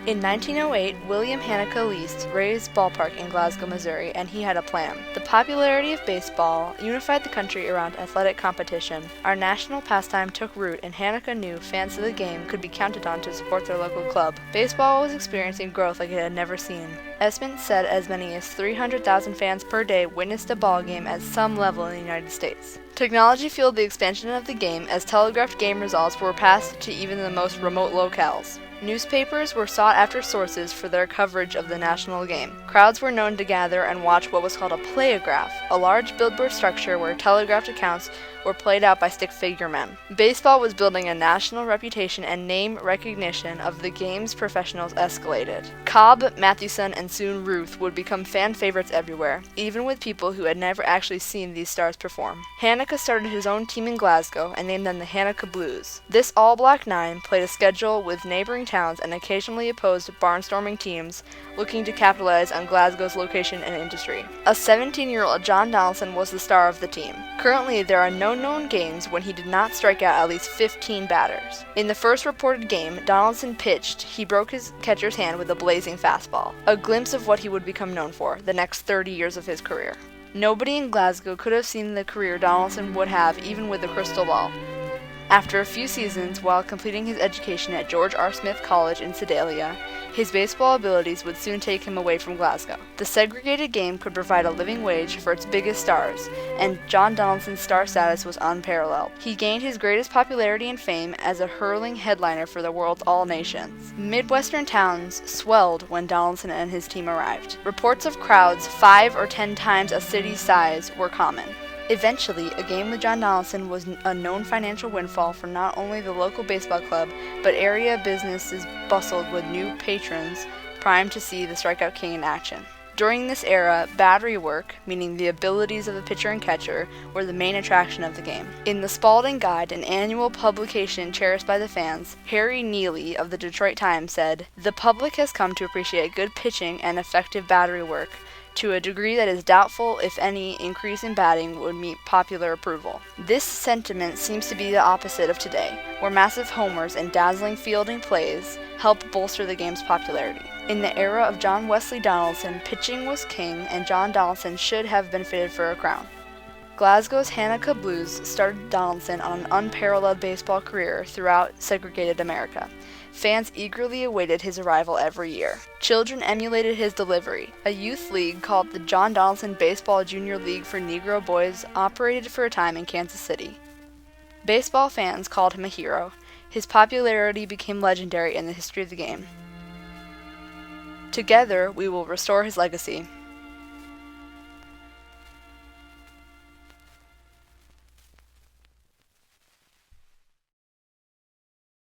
In 1908, William Hannaca leased Ray's Ballpark in Glasgow, Missouri, and he had a plan. The popularity of baseball unified the country around athletic competition. Our national pastime took root, and Hannaca knew fans of the game could be counted on to support their local club. Baseball was experiencing growth like it had never seen. Estimates said as many as 300,000 fans per day witnessed a ball game at some level in the United States. Technology fueled the expansion of the game as telegraphed game results were passed to even the most remote locales. Newspapers were sought-after sources for their coverage of the national game. Crowds were known to gather and watch what was called a playograph, a large billboard structure where telegraphed accounts were played out by stick figure men. Baseball was building a national reputation, and name recognition of the game's professionals escalated. Cobb, Mathewson, and soon Ruth would become fan favorites everywhere, even with people who had never actually seen these stars perform. Hannaca started his own team in Glasgow and named them the Hannaca Blues. This all-black nine played a schedule with neighboring towns and occasionally opposed barnstorming teams looking to capitalize on Glasgow's location and industry. A 17-year-old John Donaldson was the star of the team. Currently, there are no known games when he did not strike out at least 15 batters. In the first reported game Donaldson pitched, he broke his catcher's hand with a blazing fastball, a glimpse of what he would become known for the next 30 years of his career. Nobody in Glasgow could have seen the career Donaldson would have even with a crystal ball. After a few seasons, while completing his education at George R. Smith College in Sedalia, his baseball abilities would soon take him away from Glasgow. The segregated game could provide a living wage for its biggest stars, and John Donaldson's star status was unparalleled. He gained his greatest popularity and fame as a hurling headliner for the world's all nations. Midwestern towns swelled when Donaldson and his team arrived. Reports of crowds 5 or 10 times a city's size were common. Eventually, a game with John Donaldson was a known financial windfall for not only the local baseball club, but area businesses bustled with new patrons primed to see the Strikeout King in action. During this era, battery work, meaning the abilities of the pitcher and catcher, were the main attraction of the game. In the Spalding Guide, an annual publication cherished by the fans, Harry Neely of the Detroit Times said, "The public has come to appreciate good pitching and effective battery work to a degree that is doubtful if any increase in batting would meet popular approval." This sentiment seems to be the opposite of today, where massive homers and dazzling fielding plays help bolster the game's popularity. In the era of John Wesley Donaldson, pitching was king, and John Donaldson should have been fitted for a crown. Glasgow's Hannaca Blues started Donaldson on an unparalleled baseball career throughout segregated America. Fans eagerly awaited his arrival every year. Children emulated his delivery. A youth league called the John Donaldson Baseball Junior League for Negro Boys operated for a time in Kansas City. Baseball fans called him a hero. His popularity became legendary in the history of the game. Together, we will restore his legacy.